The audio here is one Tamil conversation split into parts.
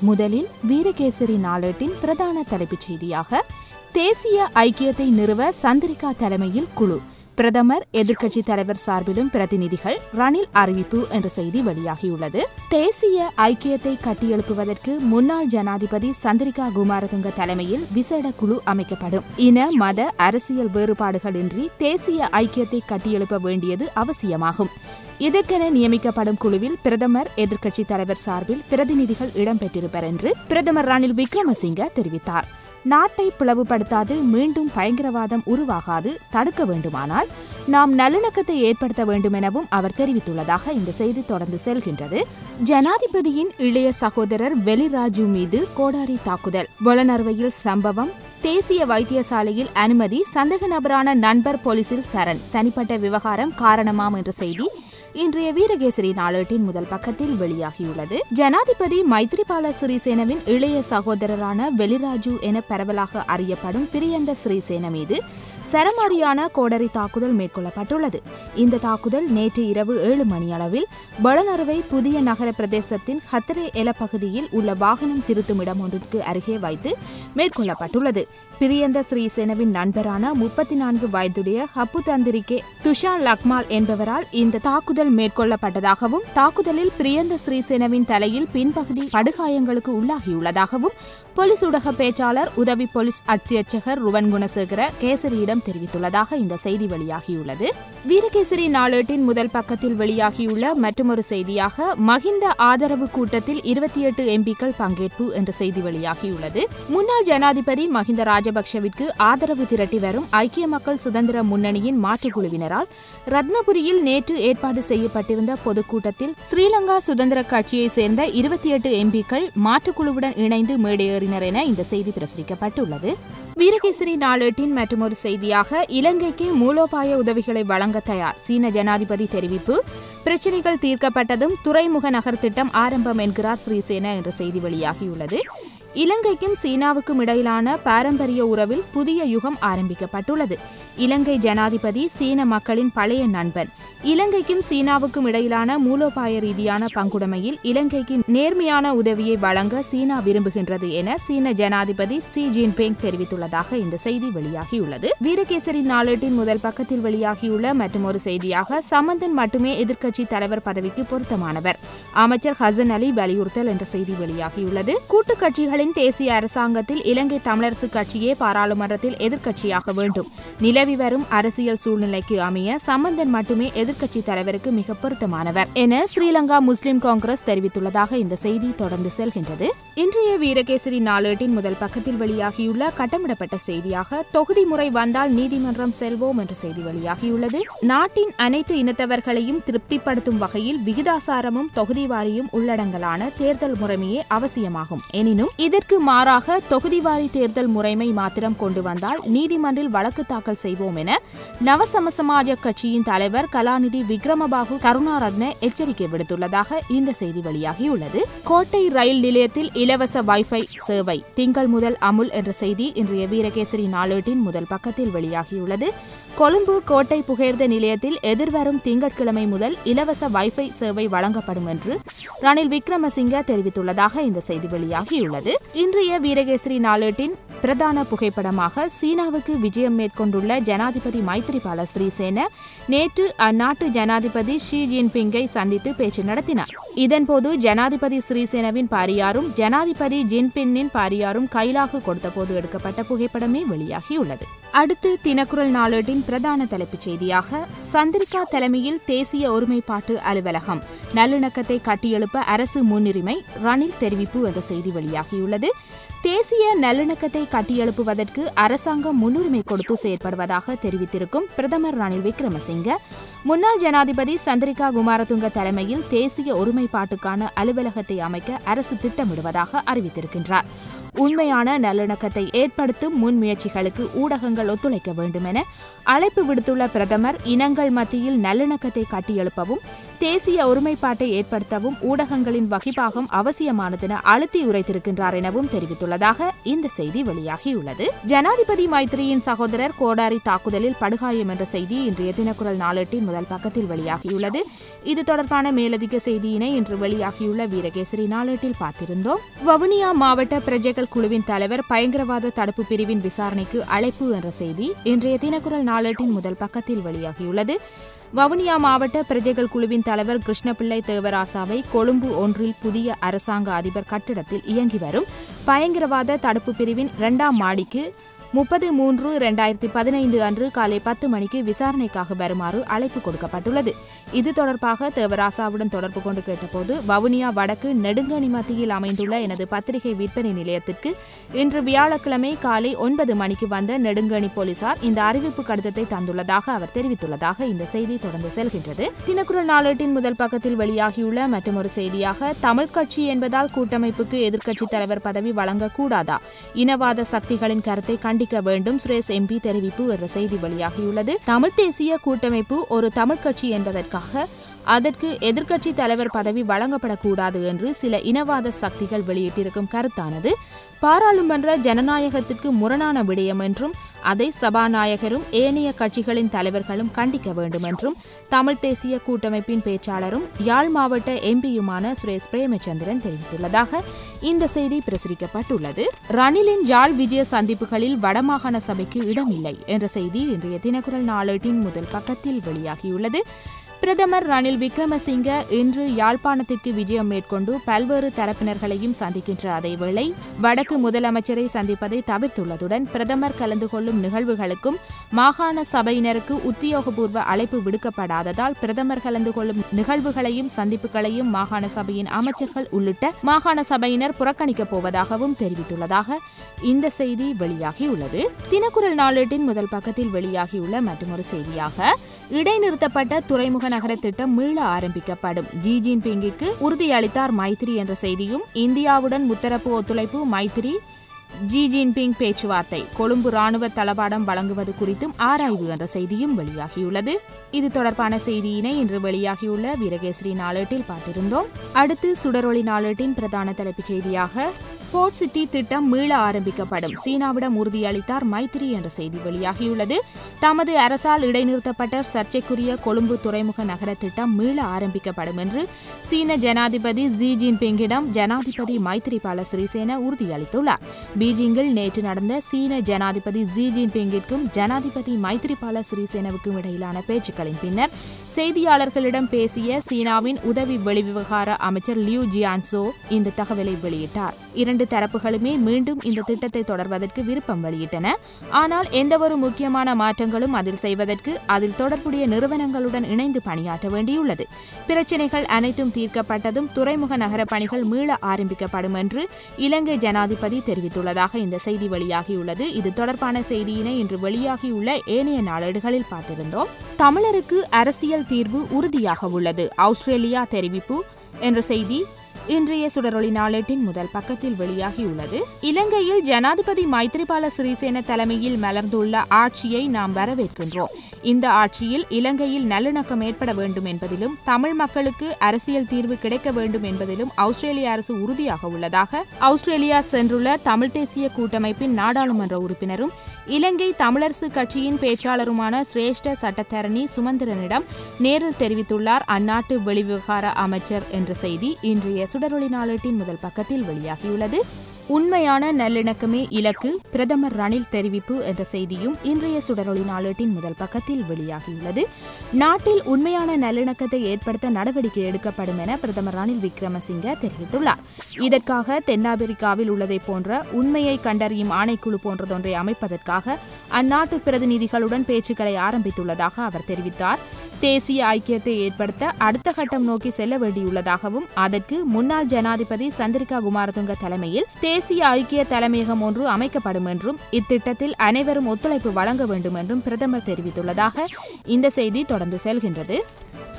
முதலில் வீரகேசரி நாளேட்டின் பிரதான தலைப்புச் செய்தியாக தேசிய ஐக்கியத்தை நிறுவ சந்திரிகா தலைமையில் குழு, பிரதமர் எதிர்க்கட்சித் தலைவர் சார்பிலும் பிரதிநிதிகள், ரணில் அறிவிப்பு என்ற செய்தி வெளியாகியுள்ளது. தேசிய ஐக்கியத்தை கட்டியெழுப்புவதற்கு முன்னாள் ஜனாதிபதி சந்திரிகா குமாரதுங்க தலைமையில் விசேட குழு அமைக்கப்படும். இன மத அரசியல் வேறுபாடுகளின்றி தேசிய ஐக்கியத்தை கட்டியெழுப்ப வேண்டியது அவசியமாகும். இதற்கென நியமிக்கப்படும் குழுவில் பிரதமர் எதிர்க்கட்சித் தலைவர் சார்பில் பிரதிநிதிகள் இடம்பெற்றிருப்பர் என்று பிரதமர் ரணில் விக்ரமசிங்க தெரிவித்தார். நாட்டை பிளவுபடுத்தாது மீண்டும் பயங்கரவாதம் உருவாகாது தடுக்க வேண்டுமானால் நாம் நல்லிணக்கத்தை ஏற்படுத்த வேண்டும் எனவும் அவர் தெரிவித்துள்ளதாக இந்த செய்தி தொடர்ந்து செல்கின்றது. ஜனாதிபதியின் இளைய சகோதரர் வெளிராஜு மீது கோடாரி தாக்குதல், பொலனறுவையில் சம்பவம், தேசிய வைத்தியசாலையில் அனுமதி, சந்தேக நபரான நண்பர் போலீசில் சரண், தனிப்பட்ட விவகாரம் காரணமாம் என்ற செய்தி இன்றைய வீரகேசரி நாளேட்டின் முதல் பக்கத்தில் வெளியாகியுள்ளது. ஜனாதிபதி மைத்ரிபால சிறிசேனவின் இளைய சகோதரரான வெளிராஜு என பரவலாக அறியப்படும் பிரியந்த சிறிசேன மீது சரமாரியான கோடரி தாக்குதல் மேற்கொள்ளப்பட்டுள்ளது. இந்த தாக்குதல் நேற்று இரவு 7 மணியளவில் பொலனறுவை புதிய நகர பிரதேசத்தின் ஹத்தரே எல பகுதியில் உள்ள வாகனம் திருத்தும் இடம் ஒன்றிற்கு அருகே வைத்து மேற்கொள்ளப்பட்டுள்ளது. பிரியந்த ஸ்ரீசேனவின் நண்பரான 34 வயதுடைய ஹப்புதந்திரிகே துஷான் லக்மால் என்பவரால் இந்த தாக்குதல் மேற்கொள்ளப்பட்டதாகவும், தாக்குதலில் பிரியந்த ஸ்ரீசேனவின் தலையில் பின்பகுதி படுகாயங்களுக்கு உள்ளாகியுள்ளதாகவும் போலீஸ் ஊடக பேச்சாளர் உதவி போலீஸ் அத்தியட்சகர் ருவன் குணசேகர கேசரியிடம் தெரிவித்துள்ளதாக இந்த செய்தி வெளியாகியுள்ளது. வீரகேசரி நாளேட்டின் முதல் பக்கத்தில் வெளியாகியுள்ள மற்றொரு செய்தியாக மஹிந்த ஆதரவு கூட்டத்தில் 28 எம்பிக்கள் பங்கேற்பு என்ற செய்தி வெளியாகியுள்ளது. முன்னாள் ஜனாதிபதி மஹிந்த ராஜபக்ஷவிற்கு ஆதரவு திரட்டி வரும் ஐக்கிய மக்கள் சுதந்திர முன்னணியின் மாற்றுக்குழுவினரால் ரத்னபுரியில் நேற்று ஏற்பாடு செய்யப்பட்டிருந்த பொதுக்கூட்டத்தில் ஸ்ரீலங்கா சுதந்திர கட்சியைச் சேர்ந்த 28 எம்பிக்கள் மாற்றுக்குழுவுடன் இணைந்து மேடையேறினர் என இந்த செய்தி பிரசுரிக்கப்பட்டுள்ளது. வீரகேசரி நாளேட்டின் மற்றொரு செய்தியாக இலங்கைக்கு மூலோபாய உதவிகளை வழங்க தயார், சீன ஜனாதிபதி தெரிவிப்பு, பிரச்சினைகள் தீர்க்கப்பட்டதும் துறைமுக நகர் திட்டம் ஆரம்பம் என்கிறார் ஸ்ரீசேன என்ற செய்தி வெளியாகியுள்ளது. இலங்கைக்கும் சீனாவுக்கும் இடையிலான பாரம்பரிய உறவில் புதிய யுகம் ஆரம்பிக்கப்பட்டுள்ளது. இலங்கை ஜனாதிபதி சீன மக்களின் பழைய நண்பன். இலங்கைக்கும் சீனாவுக்கும் இடையிலான மூலோபாய ரீதியான பங்குடைமையில் இலங்கைக்கு நேர்மையான உதவியை வழங்க சீனா விரும்புகின்றது என சீன ஜனாதிபதி ஷி ஜின்பிங் தெரிவித்துள்ளதாக இந்த செய்தி வெளியாகியுள்ளது. வீரகேசரி நாளேட்டின் முதல் பக்கத்தில் வெளியாகியுள்ள மற்றொரு செய்தியாக சம்பந்தன் மட்டுமே எதிர்க்கட்சி தலைவர் பதவிக்கு பொருத்தமானவர், அமைச்சர் ஹசன் அலி வலியுறுத்தல் என்ற செய்தி வெளியாகியுள்ளது. கூட்டுக் கட்சிகளின் தேசிய அரசாங்கத்தில் இலங்கை தமிழரசு கட்சியே பாராளுமன்றத்தில் எதிர்க்கட்சியாக வேண்டும். நிலவி வரும் அரசியல் சூழ்நிலைக்கு அமைய சம்பந்தன் மட்டுமே எதிர்க்கட்சி தலைவருக்கு மிக பொருத்தமானவர் என ஸ்ரீலங்கா முஸ்லிம் காங்கிரஸ் தெரிவித்துள்ளதாக இந்த செய்தி தொடர்ந்து செல்கின்றது. இன்றைய வீரகேசரி நாளேட்டின் முதல் பக்கத்தில் வெளியாகியுள்ள கட்டமிடப்பட்ட செய்தியாக தொகுதி முறை வந்தால் நீதிமன்றம் செல்வோம் என்ற செய்தி வெளியாகியுள்ளது. நாட்டின் அனைத்து இனத்தவர்களையும் திருப்திப்படுத்தும் வகையில் விகிதாசாரமும் தொகுதிவாரியும் உள்ளடங்கலான தேர்தல் முறைமையே அவசியமாகும். எனினும் இதற்கு மாறாக தொகுதிவாரி தேர்தல் முறைமை மாத்திரம் கொண்டு வந்தால் நீதிமன்றில் வழக்கு தாக்கல் செய்வோம் என நவசமசமாஜ கட்சியின் தலைவர் கலாநிதி விக்ரமபாகு கருணாரத்ன எச்சரிக்கை விடுத்துள்ளதாக இந்த செய்தி வெளியாகியுள்ளது. கோட்டை ரயில் நிலையத்தில் இலவச வைஃபை சேவை திங்கள் முதல் அமுல் என்ற செய்தி இன்றைய வீரகேசரி நாளேட்டின் முதல் பக்கத்தில் வெளியாகியுள்ளது. கொழும்பு கோட்டை புகையிரத நிலையத்தில் எதிர்வரும் திங்கட்கிழமை முதல் இலவச வைஃபை சேவை வழங்கப்படும் என்று ரணில் விக்ரமசிங்க தெரிவித்துள்ளதாக இந்த செய்தி வெளியாகியுள்ளது. இன்றைய வீரகேசரி நாளேட்டின் பிரதான புகைப்படமாக சீனாவுக்கு விஜயம் மேற்கொண்டுள்ள ஜனாதிபதி மைத்ரிபால சிறிசேன நேற்று அந்நாட்டு ஜனாதிபதி ஷி ஜின்பிங்கை சந்தித்து பேச்சு நடத்தினார். இதன்போது ஜனாதிபதி சிறிசேனவின் பாரியாரும் ஜனாதிபதி ஜின்பின்னின் பாரியாரும் கைலாகு கொடுத்தபோது எடுக்கப்பட்ட புகைப்படமே வெளியாகியுள்ளது. அடுத்து தினக்குரல் நாளேட்டின் பிரதான தலைப்புச் செய்தியாக சந்திரிகா தலைமையில் தேசிய ஒருமைப்பாட்டு அலுவலகம், நல்லிணக்கத்தை கட்டியெழுப்ப அரசு முன்னுரிமை, ரணில் தெரிவிப்பு என்ற செய்தி வெளியாகியுள்ளது. தேசிய நல்லிணக்கத்தை கட்டியெழுப்புவதற்கு அரசாங்கம் முன்னுரிமை கொடுத்து செயற்படுவதாக தெரிவித்திருக்கும் பிரதமர் ரணில் விக்ரமசிங்க, முன்னாள் ஜனாதிபதி சந்திரிகா குமாரதுங்க தலைமையில் தேசிய ஒருமைப்பாட்டுக்கான அலுவலகத்தை அமைக்க அரசு திட்டமிடுவதாக அறிவித்திருக்கின்றார். உண்மையான நல்லிணக்கத்தை ஏற்படுத்தும் முன்முயற்சிகளுக்கு ஊடகங்கள் ஒத்துழைக்க வேண்டும் என அழைப்பு விடுத்துள்ள பிரதமர் இனங்கள் மத்தியில் நல்லிணக்கத்தை கட்டியெழுப்பவும் தேசிய ஒருமைப்பாட்டை ஏற்படுத்தவும் ஊடகங்களின் வகிபாகம் அவசியமானதென அழுத்தி உரைத்திருக்கின்றார் எனவும் தெரிவித்துள்ளதாக இந்த செய்தி வெளியாகியுள்ளது. ஜனாதிபதி மைத்திரியின் சகோதரர் கோடாரி தாக்குதலில் படுகாயம் என்ற செய்தி இன்றைய தினக்குரல் நாளேட்டின் முதல் பக்கத்தில் வெளியாகியுள்ளது. இது தொடர்பான மேலதிக செய்தியினை இன்று வெளியாகியுள்ள வீரகேசரி நாளேட்டில் பார்த்திருந்தோம். வவுனியா மாவட்ட பிரஜைகள் குழுவின் தலைவர் பயங்கரவாத தடுப்பு பிரிவின் விசாரணைக்கு அழைப்பு என்ற செய்தி இன்றைய தினக்குரல் நாளேட்டின் முதல் பக்கத்தில் வெளியாகியுள்ளது. வவுனியா மாவட்ட பிரஜைகள் குழுவின் தலைவர் கிருஷ்ணபிள்ளை தேவராசாவை கொழும்பு ஒன்றில் புதிய அரசாங்க அதிபர் கட்டிடத்தில் இயங்கி வரும் பயங்கரவாத தடுப்பு பிரிவின் 2ஆம் மாடிக்கு 30/3/2015 அன்று காலை 10 மணிக்கு விசாரணைக்காக வருமாறு அழைப்பு கொடுக்கப்பட்டுள்ளது. இது தொடர்பாக தேவராசாவுடன் தொடர்பு கொண்டு கேட்டபோது வவுனியா வடக்கு நெடுங்கணி மத்தியில் அமைந்துள்ள எனது பத்திரிகை விற்பனை நிலையத்திற்கு இன்று வியாழக்கிழமை காலை 9 மணிக்கு வந்த நெடுங்கணி போலீசார் இந்த அறிவிப்பு கடிதத்தை தந்துள்ளதாக அவர் தெரிவித்துள்ளதாக இந்த செய்தி தொடர்ந்து செல்கின்றது. தினக்குரல் நாளேட்டின் முதல் பக்கத்தில் வெளியாகியுள்ள மற்றொரு செய்தியாக தமிழ் கட்சி என்பதால் கூட்டமைப்புக்கு எதிர்க்கட்சித் தலைவர் பதவி வழங்கக்கூடாதா? இனவாத சக்திகளின் கருத்தை கண்டிக்க வேண்டும் சுரேஷ் எம்பி தெரிவிப்பு என்ற செய்தி வெளியாகியுள்ளது. தமிழ் தேசிய கூட்டமைப்பு ஒரு தமிழ் கட்சி என்பதற்காக அதற்கு எதிர்க்கட்சி தலைவர் பதவி வழங்கப்படக்கூடாது என்று சில இனவாத சக்திகள் வெளியிட்டிருக்கும் கருத்தானது பாராளுமன்ற ஜனநாயகத்திற்கு முரணான விடயம் என்றும் அதை சபாநாயகரும் ஏனைய கட்சிகளின் தலைவர்களும் கண்டிக்க வேண்டும் என்றும் தமிழ் தேசிய கூட்டமைப்பின் பேச்சாளரும் யாழ் மாவட்ட எம்பியுமான சுரேஷ் பிரேமச்சந்திரன் தெரிவித்துள்ளதாக இந்த செய்தி பிரசுரிக்கப்பட்டுள்ளது. ரணிலின் யாழ் விஜய சந்திப்புகளில் வடமாகாண சபைக்கு இடமில்லை என்ற செய்தி இன்றைய தினக்குரல் நாளேட்டின் முதல் பக்கத்தில் வெளியாகியுள்ளது. பிரதமர் ரணில் விக்ரமசிங்க இன்று யாழ்ப்பாணத்திற்கு விஜயம் மேற்கொண்டு பல்வேறு தரப்பினர்களையும் சந்திக்கின்ற அதேவேளை வடக்கு முதலமைச்சரை சந்திப்பதை தவிர்த்துள்ளதுடன் பிரதமர் கலந்து கொள்ளும் நிகழ்வுகளுக்கும் மாகாண சபையினருக்கு உத்தியோகபூர்வ அழைப்பு விடுக்கப்படாததால் பிரதமர் கலந்து கொள்ளும் நிகழ்வுகளையும் சந்திப்புகளையும் மாகாண சபையின் அமைச்சர்கள் உள்ளிட்ட மாகாண சபையினர் புறக்கணிக்கப் போவதாகவும் தெரிவித்துள்ளதாக இந்த செய்தி வெளியாகியுள்ளது. தினக்குரல் நாளேட்டின் முதல் பக்கத்தில் வெளியாகியுள்ள மற்றொரு செய்தியாக இடைநிறுத்தப்பட்ட துறைமுக நகர திட்டம் மீள ஆரம்பிக்கப்படும் ஜி ஜின்பிங்கிற்கு உறுதியளித்தார் மைத்திரி என்ற செய்தியும் இந்தியாவுடன் முத்தரப்பு ஒத்துழைப்பு மைத்திரி ஜி ஜின்பிங் பேச்சுவார்த்தை கொழும்பு ராணுவ தளபாடம் வழங்குவது குறித்தும் ஆராய்வு என்ற செய்தியும் வெளியாகியுள்ளது. இது தொடர்பான செய்தியினை இன்று வெளியாகியுள்ள வீரகேசரி நாளேட்டில் பார்த்திருந்தோம். அடுத்து சுடரொளி நாளேட்டின் பிரதான தலைப்புச் செய்தியாக போர்ட் சிட்டி திட்டம் மீள ஆரம்பிக்கப்படும் சீனாவிடம் உறுதியளித்தார் மைத்திரி என்ற செய்தி வெளியாகியுள்ளது. தமது அரசால் இடைநிறுத்தப்பட்ட சர்ச்சைக்குரிய கொழும்பு துறைமுக நகர திட்டம் மீள ஆரம்பிக்கப்படும் என்று சீன ஜனாதிபதி ஜி ஜின்பிங்கிடம் ஜனாதிபதி மைத்திரிபால சிறிசேன உறுதியளித்துள்ளார். பீஜிங்கில் நேற்று நடந்த சீன ஜனாதிபதி ஜி ஜின்பிங்கிற்கும் ஜனாதிபதி மைத்திரிபால சிறிசேனவுக்கும் இடையிலான பேச்சுக்களின் பின்னர் செய்தியாளர்களிடம் பேசிய சீனாவின் உதவி வெளிவிவகார அமைச்சர் லியூ ஜியான்சோ இந்த தகவலை வெளியிட்டார். இரண்டு தரப்புகளுமே மீண்டும் இந்த திட்டத்தை தொடர்வதற்கு விருப்பம் வெளியிட்டன. ஆனால் எந்தவொரு முக்கியமான மாற்றங்களும் அதில் செய்வதற்கு அதில் தொடர்புடைய நிறுவனங்களுடன் இணைந்து பணியாற்ற வேண்டியுள்ளது. பிரச்சினைகள் அனைத்தும் தீர்க்கப்பட்டதும் துறைமுக நகர பணிகள் மீள ஆரம்பிக்கப்படும் என்று இலங்கை ஜனாதிபதி தெரிவித்துள்ளதாக இந்த செய்தி வெளியாகியுள்ளது. இது தொடர்பான செய்தியினை இன்று வெளியாகியுள்ள ஏனைய நாளேடுகளில் பார்த்திருந்தோம். தமிழருக்கு அரசியல் தீர்வு உறுதியாக உள்ளது ஆஸ்திரேலியா தெரிவிப்பு என்ற செய்தி இன்றைய சுடரொளி நாளேட்டின் முதல் பக்கத்தில் வெளியாகியுள்ளது. இலங்கையில் ஜனாதிபதி மைத்திரிபால சிறிசேன தலைமையில் மலர்ந்துள்ள ஆட்சியை நாம் வரவேற்கின்றோம். இந்த ஆட்சியில் இலங்கையில் நல்லிணக்கம் ஏற்பட வேண்டும் என்பதிலும் தமிழ் மக்களுக்கு அரசியல் தீர்வு கிடைக்க வேண்டும் என்பதிலும் ஆஸ்திரேலிய அரசு உறுதியாக உள்ளதாக ஆஸ்திரேலியா சென்றுள்ள தமிழ் தேசிய கூட்டமைப்பின் நாடாளுமன்ற உறுப்பினரும் இலங்கை தமிழரசு கட்சியின் பேச்சாளருமான சிரேஷ்ட சட்டத்தரணி சுமந்திரனிடம் நேரில் தெரிவித்துள்ளார் அந்நாட்டு வெளிவிவகார அமைச்சர் என்ற செய்தி இன்றைய சுடரொளி நாளேட்டின் முதல் பக்கத்தில் வெளியாகியுள்ளது. உண்மையான நல்லிணக்கமே இலக்கு பிரதமர் ரணில் தெரிவிப்பு என்ற செய்தியும் இன்றைய சுடரொளி நாளேட்டின் முதல் பக்கத்தில் வெளியாகியுள்ளது. நாட்டில் உண்மையான நல்லிணக்கத்தை ஏற்படுத்த நடவடிக்கை எடுக்கப்படும் என பிரதமர் ரணில் விக்ரமசிங்க தெரிவித்துள்ளார். இதற்காக தென்னாப்பிரிக்காவில் உள்ளதை போன்ற உண்மையை கண்டறியும் ஆணைக்குழு போன்றதொன்றை அமைப்பதற்காக அந்நாட்டு பிரதிநிதிகளுடன் பேச்சுக்களை ஆரம்பித்துள்ளதாக அவர் தெரிவித்தார். தேசிய ஐக்கியத்தை ஏற்படுத்த அடுத்த கட்டம் நோக்கி செல்ல வேண்டியுள்ளதாகவும் அதற்கு முன்னாள் ஜனாதிபதி சந்திரிகா குமாரதுங்க தலைமையில் தேசிய ஐக்கிய தலைமையகம் ஒன்று அமைக்கப்படும் என்றும் இத்திட்டத்தில் அனைவரும் ஒத்துழைப்பு வழங்க வேண்டும் என்றும் பிரதமர் தெரிவித்துள்ளதாக இந்த செய்தி தொடர்ந்து செல்கின்றது.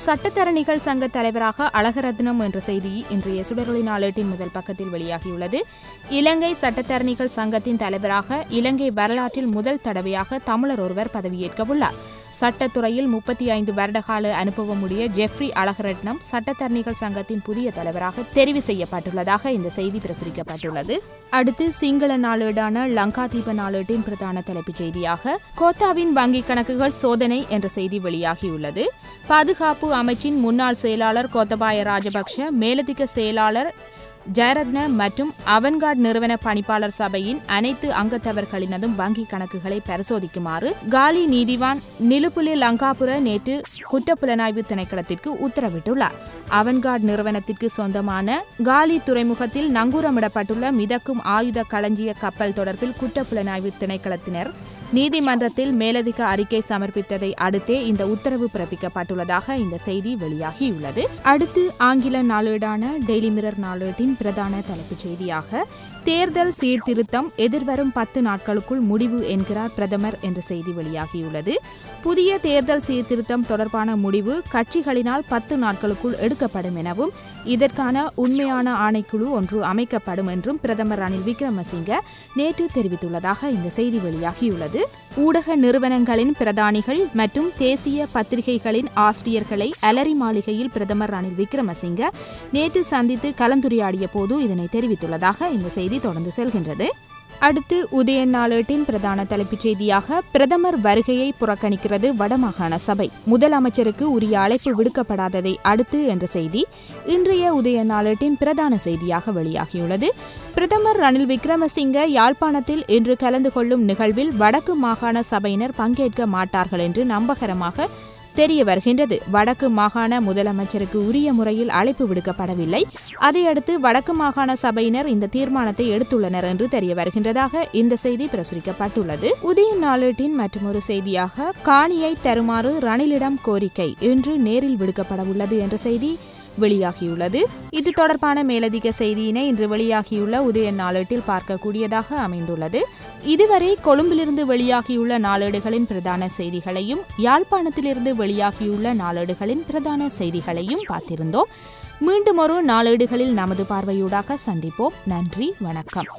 சட்டத்தரணிகள் சங்க தலைவராக அழகரத்னம் என்ற செய்தி இன்றைய சுடரொளி நாளேட்டின் முதல் பக்கத்தில் வெளியாகியுள்ளது. இலங்கை சட்டத்தரணிகள் சங்கத்தின் தலைவராக இலங்கை வரலாற்றில் முதல் தடவையாக தமிழர் ஒருவர் பதவியேற்கவுள்ளார். சட்டத்துறையில் 35 வருடகால அனுபவமுடைய ஜெஃப்ரி அழகரட்னம் சட்டத்தரணிகள் சங்கத்தின் புதிய தலைவராக தெரிவு செய்யப்பட்டுள்ளதாக இந்த செய்தி பிரசுரிக்கப்பட்டுள்ளது. அடுத்து சிங்கள நாளேடான லங்காதீப நாளேட்டின் பிரதான தலைப்புச் செய்தியாக கோத்தாவின் வங்கிக் கணக்குகள் சோதனை என்ற செய்தி வெளியாகியுள்ளது. பாதுகாப்பு அமைச்சின் முன்னாள் செயலாளர் கோத்தபாய ராஜபக்ஷ, மேலதிக செயலாளர் ஜெயரத்ன மற்றும் அவன்கார்ட் நிறுவன பணிப்பாளர் சபையின் அனைத்து அங்கத்தவர்களினதும் வங்கிக் கணக்குகளை பரிசோதிக்குமாறு காலி நீதிவான் நிலுப்புலி லங்காபுர நேற்று குற்றப்புலனாய்வு திணைக்களத்திற்கு உத்தரவிட்டுள்ளார். அவன்கார்ட் நிறுவனத்திற்கு சொந்தமான காலி துறைமுகத்தில் நங்கூரமிடப்பட்டுள்ள மிதக்கும் ஆயுத களஞ்சிய கப்பல் தொடர்பில் குற்றப்புலனாய்வு திணைக்களத்தினர் நீதிமன்றத்தில் மேலதிக அறிக்கை சமர்ப்பித்ததை அடுத்தே இந்த உத்தரவு பிறப்பிக்கப்பட்டுள்ளதாக இந்த செய்தி வெளியாகியுள்ளது. அடுத்து ஆங்கில நாளேடான டெய்லி மிரர் நாளேட்டின் பிரதான தலைப்புச் செய்தியாக தேர்தல் சீர்திருத்தம் எதிர்வரும் 10 நாட்களுக்குள் முடிவு என்கிறார் பிரதமர் என்ற செய்தி வெளியாகியுள்ளது. புதிய தேர்தல் சீர்திருத்தம் தொடர்பான முடிவு கட்சிகளினால் 10 நாட்களுக்குள் எடுக்கப்படும் எனவும் இதற்கான உண்மையான ஆணைக்குழு ஒன்று அமைக்கப்படும் என்றும் பிரதமர் ரணில் விக்ரமசிங்க நேற்று தெரிவித்துள்ளதாக இந்த செய்தி வெளியாகியுள்ளது. ஊடக நிறுவனங்களின் பிரதானிகள் மற்றும் தேசிய பத்திரிகைகளின் ஆசிரியர்களை அலரி மாளிகையில் பிரதமர் ரணில் விக்ரமசிங்க நேற்று சந்தித்து கலந்துரையாடிய போது இதனை தெரிவித்துள்ளதாக இந்த செய்தி தொடர்ந்து செல்கின்றது. அடுத்து உதயன் நாளேட்டின் பிரதான தலைப்புச் செய்தியாக பிரதமர் வருகையை புறக்கணிக்கிறது வடமாகாண சபை, முதலமைச்சருக்கு உரிய அழைப்பு விடுக்கப்படாததை அடுத்து என்ற செய்தி இன்றைய உதயன் நாளேட்டின் பிரதான செய்தியாக வெளியாகியுள்ளது. பிரதமர் ரணில் விக்ரமசிங்க யாழ்ப்பாணத்தில் இன்று கலந்து கொள்ளும் நிகழ்வில் வடக்கு மாகாண சபையினர் பங்கேற்க மாட்டார்கள் என்று நம்பகரமாக தெரிய வருகின்றது. வடக்கு மாகாண முதலமைச்சருக்கு உரிய முறையில் அழைப்பு விடுக்கப்படவில்லை. அதையடுத்து வடக்கு மாகாண சபையினர் இந்த தீர்மானத்தை எடுத்துள்ளனர் என்று தெரிய வருகின்றதாக இந்த செய்தி பிரசுரிக்கப்பட்டுள்ளது. உதயன் நாளேட்டின் மற்றொரு செய்தியாக காணியை தருமாறு ரணிலிடம் கோரிக்கை இன்று நேரில் விடுக்கப்படவுள்ளது என்ற செய்தி வெளியாகியுள்ளது. இது தொடர்பான மேலதிக செய்தியினை இன்று வெளியாகியுள்ள உதயன் நாளேட்டில் பார்க்கக்கூடியதாக அமைந்துள்ளது. இதுவரை கொழும்பிலிருந்து வெளியாகியுள்ள நாளேடுகளின் பிரதான செய்திகளையும் யாழ்ப்பாணத்திலிருந்து வெளியாகியுள்ள நாளேடுகளின் பிரதான செய்திகளையும் பார்த்திருந்தோம். மீண்டும் ஒரு நாளேடுகளில் நமது பார்வையூடாக சந்திப்போம். நன்றி, வணக்கம்.